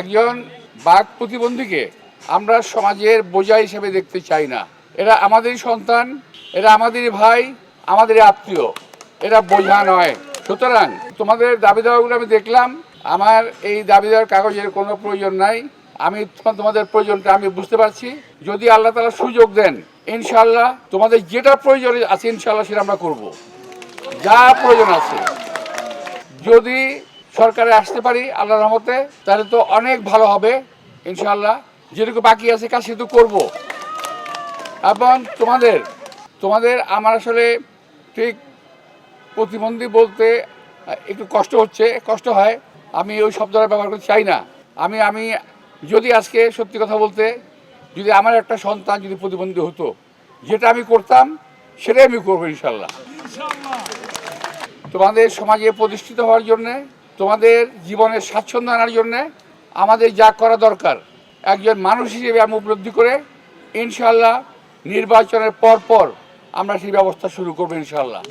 একজন বাক প্রতিবন্ধীকে আমরা সমাজের বোঝা হিসেবে দেখতে চাই না। এরা আমাদেরই সন্তান, এরা আমাদেরই ভাই, আমাদের আত্মীয়, এরা বোঝা নয়। সুতরাং তোমাদের দাবি দাওয়াগুলো আমি দেখলাম, আমার এই দাবি দেওয়ার কাগজের কোনো প্রয়োজন নাই। আমি তোমাদের প্রয়োজনটা আমি বুঝতে পারছি। যদি আল্লাহ তাআলা সুযোগ দেন, ইনশাআল্লাহ তোমাদের যেটা প্রয়োজন আছে ইনশাআল্লাহ সেটা আমরা করব। যা প্রয়োজন আছে যদি সরকারে আসতে পারি আল্লাহর রহমতে, তাহলে তো অনেক ভালো হবে ইনশাআল্লাহ। যেটুকু বাকি আছে কাজ সেটুকু করব। এবং তোমাদের আমার আসলে ঠিক প্রতিবন্ধী বলতে একটু কষ্ট হয়। আমি ওই শব্দটা ব্যবহার করতে চাই না। আমি যদি আজকে সত্যি কথা বলতে, যদি আমার একটা সন্তান যদি প্রতিবন্ধী হতো, যেটা আমি করতাম সেটাই আমি করবো ইনশাল্লাহ। তোমাদের সমাজে প্রতিষ্ঠিত হওয়ার জন্যে, তোমাদের জীবনের স্বাচ্ছন্দ্য আনার জন্যে আমাদের যা করা দরকার একজন মানুষ হিসেবে আমি উপলব্ধি করে ইনশাল্লাহ নির্বাচনের পর আমরা সেই ব্যবস্থা শুরু করবো ইনশাল্লাহ।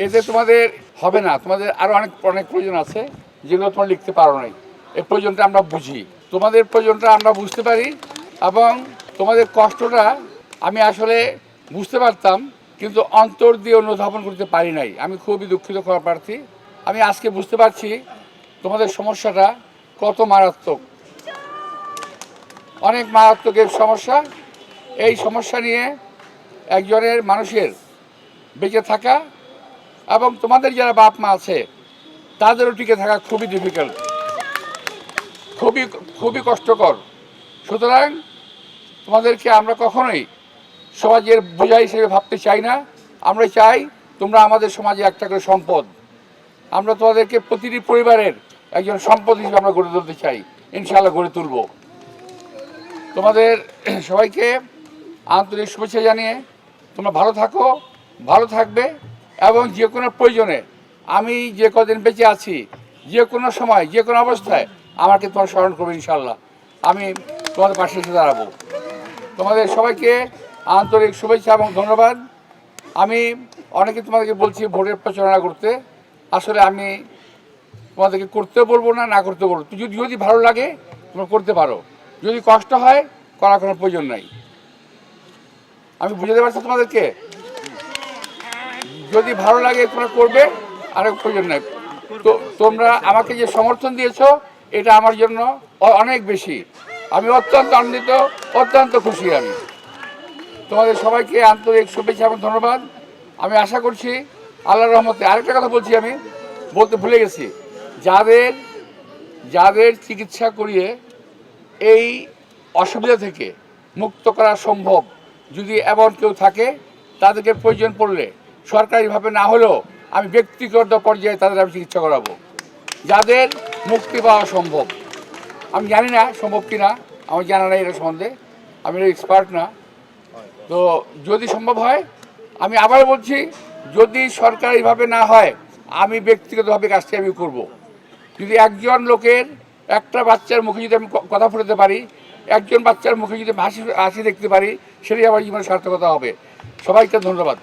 এতে তোমাদের হবে না, তোমাদের আরও অনেক প্রয়োজন আছে যেগুলো তোমরা লিখতে পারো নাই। এই প্রয়োজনটা আমরা বুঝি, তোমাদের প্রয়োজনটা আমরা বুঝতে পারি এবং তোমাদের কষ্টটা আমি আসলে বুঝতে পারতাম, কিন্তু অন্তর দিয়ে অনুধাবন করতে পারি নাই। আমি খুবই দুঃখিত প্রার্থী। আমি আজকে বুঝতে পারছি তোমাদের সমস্যাটা কত মারাত্মক, অনেক মারাত্মক এর সমস্যা। এই সমস্যা নিয়ে একজনের মানুষের বেঁচে থাকা এবং তোমাদের যারা বাপ মা আছে তাদেরও টিকে থাকা খুবই ডিফিকাল্ট, খুবই কষ্টকর। সুতরাং তোমাদেরকে আমরা কখনোই সমাজের বোঝা হিসেবে ভাবতে চাই না। আমরা চাই তোমরা আমাদের সমাজে একটা করে সম্পদ। আমরা তোমাদেরকে প্রতিটি পরিবারের একজন সম্পদ হিসেবে আমরা গড়ে তুলতে চাই, ইনশাআল্লাহ গড়ে তুলব। তোমাদের সবাইকে আন্তরিক শুভেচ্ছা জানিয়ে তোমরা ভালো থাকো, ভালো থাকবে এবং যে কোনো প্রয়োজনে আমি যে কদিন বেঁচে আছি, যে কোনো সময় যে কোনো অবস্থায় আমাকে তোমার স্মরণ করবে ইনশাআল্লাহ। আমি তোমাদের পাশে এসে দাঁড়াবো। তোমাদের সবাইকে আন্তরিক শুভেচ্ছা এবং ধন্যবাদ। আমি অনেকে তোমাদেরকে বলছি ভোটের প্রচারণা করতে, আসলে আমি তোমাদেরকে করতে বলবো না করতে বলবো। যদি ভালো লাগে তোমরা করতে পারো, যদি কষ্ট হয় করার কোনো প্রয়োজন নাই। আমি বুঝাতে পারছি তোমাদেরকে, যদি ভালো লাগে তোমরা করবে, আর প্রয়োজন নাই। তো তোমরা আমাকে যে সমর্থন দিয়েছো এটা আমার জন্য অনেক বেশি। আমি অত্যন্ত আনন্দিত, অত্যন্ত খুশি। আমি তোমাদের সবাইকে আন্তরিক শুভেচ্ছা এবং ধন্যবাদ। আমি আশা করছি আল্লাহর রহমতে। আরেকটা কথা বলছি, আমি বলতে ভুলে গেছি, যাদের চিকিৎসা করিয়ে এই অসুবিধা থেকে মুক্ত করা সম্ভব, যদি এমন কেউ থাকে তাদেরকে প্রয়োজন পড়লে সরকারিভাবে না হলেও আমি ব্যক্তিগত পর্যায়ে তাদের আমি চিকিৎসা করাবো। যাদের মুক্তি পাওয়া সম্ভব, আমি জানি না সম্ভব কি না, আমার জানা নেই এটা সম্বন্ধে, আমি এক্সপার্ট না। তো যদি সম্ভব হয়, আমি আবার বলছি, যদি সরকারিভাবে না হয় আমি ব্যক্তিগতভাবে কাজটি আমি করব। যদি একজন লোকের একটা বাচ্চার মুখে যদি আমি কথা ফুটাতে পারি, একজন বাচ্চার মুখে যদি হাসি দেখতে পারি, সেটাই আমার জীবনের সার্থকতা হবে। সবাইকে ধন্যবাদ।